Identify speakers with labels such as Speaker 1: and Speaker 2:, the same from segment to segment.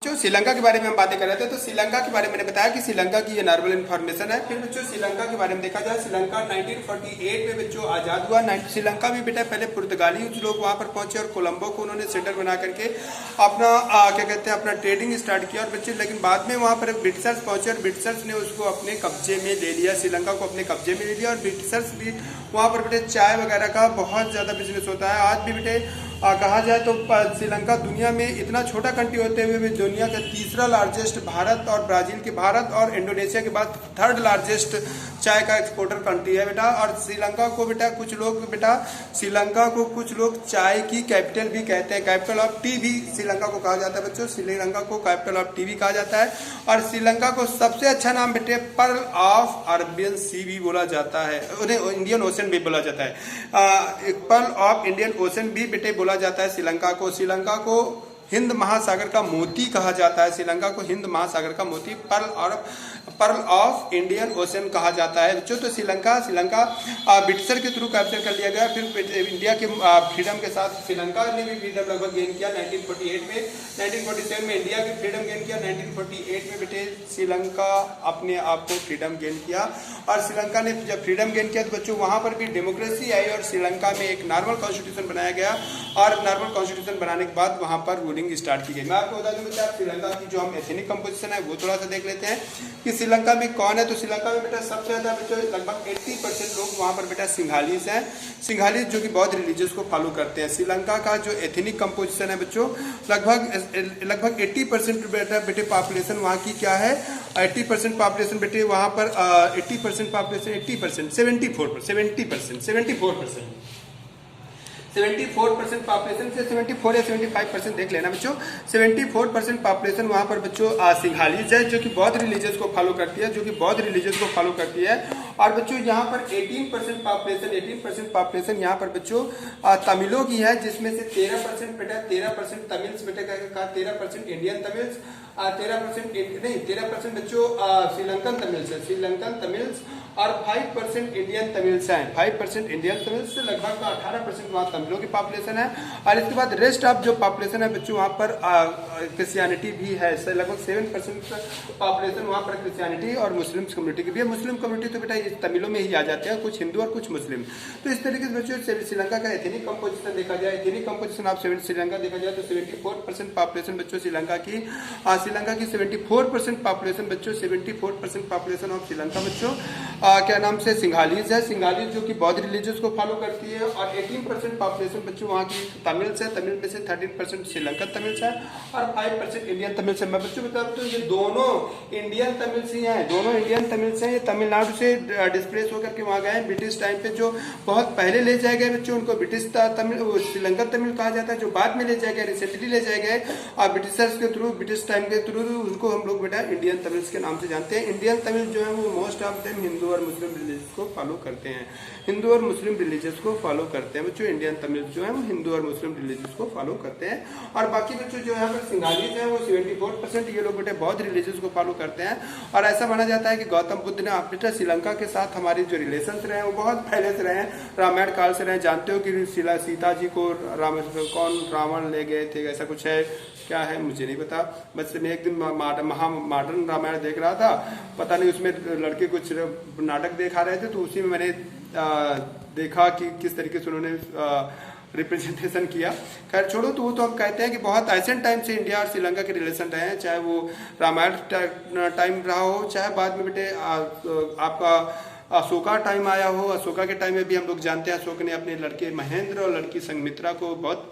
Speaker 1: जो श्रीलंका के बारे में हम बातें कर रहे थे, तो श्रीलंका के बारे में मैंने बताया कि श्रीलंका की ये नॉर्मल इन्फॉर्मेशन है। फिर बच्चों श्रीलंका के बारे में देखा जाए, श्रीलंका 1948 में बच्चों आजाद हुआ। श्रीलंका में बेटा पहले पुर्तगाली लोग वहां पर पहुंचे और कोलंबो को उन्होंने सेंटर बना करके अपना क्या कहते हैं अपना ट्रेडिंग स्टार्ट किया। और बच्चे लेकिन बाद में वहां पर ब्रिटिशर्स पहुंचे और ब्रिटिशर्स ने उसको अपने कब्जे में ले लिया, श्रीलंका को अपने कब्जे में ले लिया। और ब्रिटिशर्स भी वहां पर बेटे चाय वगैरह का बहुत ज्यादा बिजनेस होता है। आज भी बेटे कहा जाए तो श्रीलंका दुनिया में इतना छोटा कंट्री होते हुए भी दुनिया का तीसरा लार्जेस्ट भारत और इंडोनेशिया के बाद थर्ड लार्जेस्ट चाय का एक्सपोर्टर कंट्री है बेटा। और श्रीलंका को बेटा कुछ लोग चाय की कैपिटल भी कहते हैं, कैपिटल ऑफ टी भी श्रीलंका को कहा जाता है बच्चों। श्रीलंका को कैपिटल ऑफ टी भी कहा जाता है। और श्रीलंका को सबसे अच्छा नाम बेटे पर्ल ऑफ अरेबियन सी भी बोला जाता है, उन्हें इंडियन ओशन भी बोला जाता है। पर्ल ऑफ इंडियन ओशन भी बेटे बोला जाता है श्रीलंका को। श्रीलंका को हिंद महासागर का मोती कहा जाता है, श्रीलंका को हिंद महासागर का मोती पर्ल ऑफ इंडियन ओशन कहा जाता है बच्चों। तो श्रीलंका ब्रिटिशर के थ्रू कैप्चर कर लिया गया। फिर इंडिया के फ्रीडम के साथ श्रीलंका ने भी फ्रीडम लगभग गेन किया 1948 में। 1947 में इंडिया की फ्रीडम गेन किया, 1948 में बेटे श्रीलंका अपने आप को फ्रीडम गेन किया। और श्रीलंका ने जब फ्रीडम गेन किया तो बच्चों वहां पर भी डेमोक्रेसी आई और श्रीलंका में एक नॉर्मल कॉन्स्टिट्यूशन बनाया गया। और नॉर्मल कॉन्स्टिट्यूशन बनाने के बाद वहां पर रूलिंग स्टार्ट की गई। मैं आपको बता दूं बेटा श्रीलंका की जो हम एथनिक कंपोजिशन है वो थोड़ा सा देख लेते हैं कि श्रीलंका में कौन है। तो श्रीलंका में बेटा सबसे ज्यादा बेटा लगभग 80% लोग वहां पर बेटा सिंघालीस हैं, सिंघालीस जो कि बौद्ध रिलीजियस को फॉलो करते हैं। श्रीलंका का जो एथनिक कंपोजिशन है बच्चों लगभग 80% बेटे पॉपुलेशन वहां की क्या है, 80% पॉपुलेशन बेटे वहां पर 80% पॉपुलेशन 74% पॉपुलेशन से 74 या 75% देख लेना बच्चों। 74% पॉपुलेशन वहां पर बच्चों सिंघालीज है जो कि बौद्ध रिलीजियस को फॉलो करती है, और बच्चों यहाँ पर 18% पॉपुलेशन यहाँ पर बच्चों तमिलों की है, जिसमें से 13% तमिल्स बेटे का 13% इंडियन तमिल्स, 13% बच्चों श्रीलंकन तमिल्स और 5% इंडियन तमिल्स हैं। 5% इंडियन तमिल्स से लगभग 18% वहाँ तमिलों की पॉपुलेशन है। और इसके बाद रेस्ट ऑफ जो पॉपुलेशन है बच्चों वहाँ पर क्रिश्चियनिटी भी है, लगभग 7% पॉपुलेशन वहाँ पर क्रिश्चियनिटी और मुस्लिम कम्युनिटी की भी है। मुस्लिम कम्युनिटी तो बेटा तमिलों में ही आ जाते हैं, कुछ हिंदू और कुछ मुस्लिम। तो इस तरीके से बच्चों श्रीलंका का एथनिक कंपोजिशन देखा जाए, एथनिक कंपोजिशन ऑफ श्रीलंका देखा जाए तो 74% पॉपुलेशन बच्चों श्रीलंका की 74% पॉपुलेशन बच्चों 74% पॉपुलेशन ऑफ श्रीलंका बच्चों क्या नाम से सिंघालीज है, सिंघालीज जो कि बौद्ध रिलीजियस को फॉलो करती है। और 18% पॉपुलेशन बच्चों वहाँ की तमिल्स है, तमिल में से 13% श्रीलंकन तमिल्स है और 5% इंडियन तमिल्स है। मैं बच्चों बता दूं ये दोनों इंडियन तमिल्स ही हैं, ये तमिलनाडु से डिस्प्लेस होकर के वहाँ गए ब्रिटिश टाइम पे, जो बहुत पहले ले जाए गए बच्चों उनको ब्रिटिश तमिल श्रीलंकन तमिल कहा जाता है, जो बाद में ले जाए गए, रिसेंटली ले जाए गए और ब्रिटिशर्स के थ्रू, ब्रिटिश टाइम के थ्रू उनको हम लोग बेटा इंडियन तमिल्स के नाम से जानते हैं। इंडियन तमिल जो है वो मोस्ट ऑफ देम हिंदू और मुस्लिम रिलीजियस को फॉलो करते हैं, बच्चों। इंडियन तमिल जो है वो हिंदू और मुस्लिम रिलीजियस को फॉलो करते हैं। और बाकी बच्चों जो यहाँ पर सिंघालीज है वो 74% ये लोग बेटे बौद्ध रिलीजियस को फॉलो करते हैं। और ऐसा माना जाता है कि गौतम बुद्ध ने बेटा श्रीलंका के साथ हमारी जो रिलेशन रहे हैं वो बहुत पहले से रहे हैं, रामायण काल से रहे। जानते हो कि सीता जी को रावण ले गए थे, ऐसा कुछ है, क्या है मुझे नहीं पता। बस मैं एक दिन मॉडर्न रामायण देख रहा था, पता नहीं उसमें लड़के कुछ नाटक दिखा रहे थे, तो उसी में मैंने देखा कि किस तरीके से उन्होंने रिप्रेजेंटेशन किया। खैर छोड़ो, तो वो तो हम कहते हैं कि बहुत एंशिएंट टाइम से इंडिया और श्रीलंका के रिलेशन रहे हैं, चाहे वो रामायण टाइम रहा हो, चाहे बाद में बेटे आपका अशोका टाइम आया हो। अशोका के टाइम में भी हम लोग जानते हैं अशोक ने अपने लड़के महेंद्र और लड़की संघमित्रा को बहुत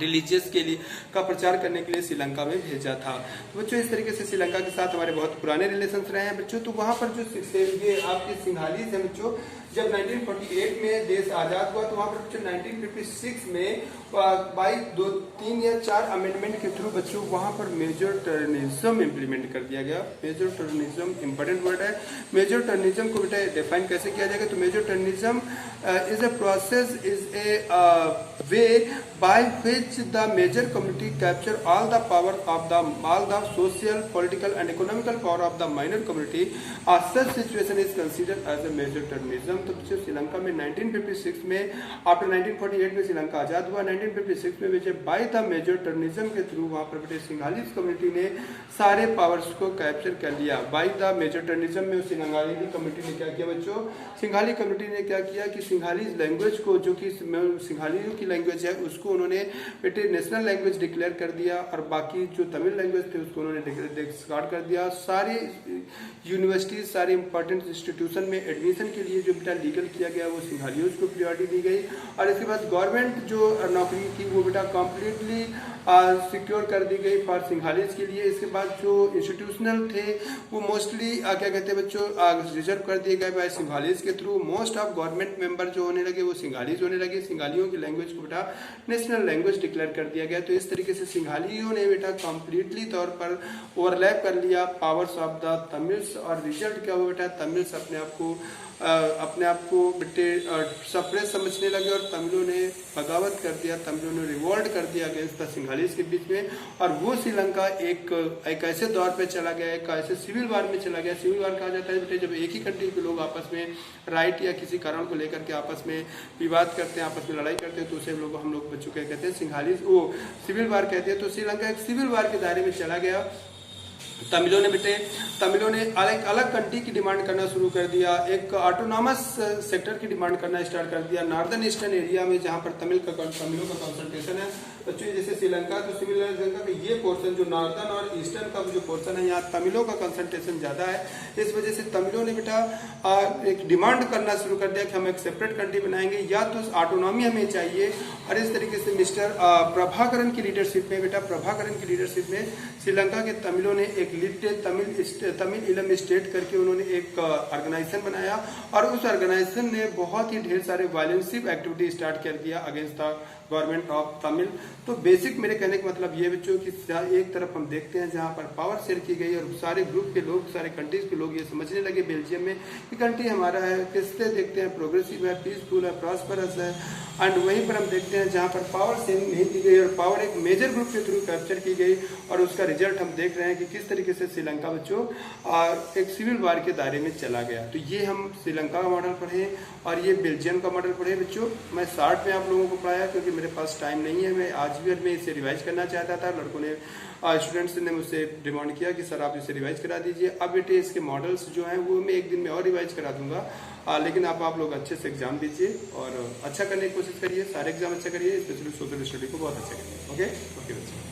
Speaker 1: रिलीजियस के लिए का प्रचार करने के लिए श्रीलंका में भेजा था। तो बच्चों इस तरीके से श्रीलंका के साथ हमारे बहुत पुराने रिलेशन रहे हैं बच्चों। तो वहां पर जो ये आपके सिंघालीज है बच्चों, जब 1948 में देश आजाद हुआ तो वहां पर बच्चों 1956 में बाई 3 या 4 अमेंडमेंट के थ्रू बच्चों वहां पर मेजर टर्निज्म इम्प्लीमेंट कर दिया गया। मेजर टर्निज्म इंपॉर्टेंट वर्ड है। मेजर टर्निज्म को बेटा डिफाइन कैसे किया जाएगा, तो major टर्निज्म is a process, is a way by which the major community capture all the power of all the social, political and economical power of the minor community. Such situation is considered as a major terrorism. तो श्रीलंका में 1956 में after 1948 में श्रीलंका आजाद हुआ, 1956 में बेटे by the major टर्निज्म के through वहां पर बेटे सिंघालीज कम्युनिटी ने सारे पावर्स को कैप्चर कर लिया। बाय द मेजर टर्निज्म में सिंघाली कम्युनिटी ने क्या किया बच्चों, सिंघाली कम्युनिटी ने क्या किया कि सिंघालीज लैंग्वेज को, जो कि सिंघालियों की लैंग्वेज है, उसको उन्होंने बेटे नेशनल लैंग्वेज डिक्लेयर कर दिया और बाकी जो तमिल लैंग्वेज थे उसको उन्होंने डिस्कार्ड कर दिया। सारे यूनिवर्सिटीज, सारे इंपॉर्टेंट इंस्टीट्यूशन में एडमिशन के लिए जो बेटा लीगल किया गया वो सिंघालियों को प्रायोरिटी दी गई और इसके बाद गवर्नमेंट जो नौकरी थी वो बेटा कम्प्लीटली सिक्योर कर दी गई फॉर सिंघालीज के लिए। इसके बाद जो इंस्टीट्यूशनल थे वो मोस्टली क्या कहते हैं बच्चों रिजर्व कर दिए गए बाय सिंघालीज के through. Most of government member जो होने लगे वो सिंघालीज होने लगे। सिंघालियों की लैंग्वेज को बेटा नेशनल लैंग्वेज डिक्लेयर कर दिया गया। तो इस तरीके से सिंघालियों ने बेटा कंप्लीटली तौर पर ओवरलैप कर लिया पावर्स ऑफ द तमिल्स और रिजल्ट क्या हुआ बेटा, तमिल्स अपने आप को बेटे सप्रेस समझने लगे और तमिलों ने बगावत कर दिया, तमिलों ने रिवोल्ट कर दिया अगेंस्ट द सिंघालीज के बीच में। और वो श्रीलंका एक ऐसे दौर पे चला गया, एक ऐसे सिविल वार में चला गया। सिविल वार कहा जाता है बेटे जब एक ही कंट्री के लोग आपस में राइट या किसी कारण को लेकर के आपस में विवाद करते हैं, आपस में लड़ाई करते हैं, तो उसे हम लोग बच्चों क्या कहते हैं, सिंघालीज वो सिविल वार कहते हैं। तो श्रीलंका एक सिविल वार के दायरे में चला गया। तमिलों ने अलग कंट्री की डिमांड करना शुरू कर दिया, एक ऑटोनॉमस सेक्टर की डिमांड करना स्टार्ट कर दिया नॉर्दर्न ईस्टर्न एरिया में जहां पर तमिलों का कंसंट्रेशन है। बच्चों जैसे श्रीलंका, तो श्रीलंका का ये पोर्शन जो नॉर्दर्न और ईस्टर्न का जो पोर्शन है यहाँ तमिलों का कंसंट्रेशन ज्यादा है। इस वजह से तमिलों ने बेटा एक डिमांड करना शुरू कर दिया कि हम एक सेपरेट कंट्री बनाएंगे या तो ऑटोनॉमी हमें चाहिए। और इस तरीके से मिस्टर प्रभाकरन की लीडरशिप में श्रीलंका के तमिलों ने एक लिटिल तमिल इलम स्टेट करके उन्होंने एक ऑर्गेनाइजेशन बनाया और उस ऑर्गेनाइजेशन ने बहुत ही ढेर सारे वायलेंसिव एक्टिविटी स्टार्ट कर दिया against the government of Tamil. तो बेसिक मेरे कहने का मतलब ये बच्चों कि एक तरफ हम देखते हैं जहां पर पावर शेयर की गई और सारे ग्रुप के लोग, सारे कंट्रीज के लोग ये समझने लगे बेल्जियम में कि कंट्री हमारा है, किससे देखते हैं प्रोग्रेसिव है, पीसफुल है, प्रॉस्परस है। एंड वहीं पर हम देखते हैं जहां पर पावर शेयरिंग नहीं की गई और पावर एक मेजर ग्रुप के थ्रू कैप्चर की गई और उसका रिजल्ट हम देख रहे हैं कि किस तरीके से श्रीलंका बच्चों एक सिविल वार के दायरे में चला गया। तो ये हम श्रीलंका का मॉडल पढ़े और ये बेल्जियम का मॉडल पढ़े बच्चों। मैं शॉर्ट में आप लोगों को पढ़ाया क्योंकि मेरे पास टाइम नहीं है। मैं आज भी मैं इसे रिवाइज करना चाहता था, लड़कों ने स्टूडेंट्स ने मुझसे डिमांड किया कि सर आप इसे रिवाइज करा दीजिए। अब बेटे इसके मॉडल्स जो हैं वो मैं एक दिन में और रिवाइज करा दूंगा, लेकिन आप लोग अच्छे से एग्जाम दीजिए और अच्छा करने की कोशिश करिए, सारे एग्जाम अच्छा करिए, स्पेशली सोशल स्टडी को बहुत अच्छा करिए। ओके बच्चों।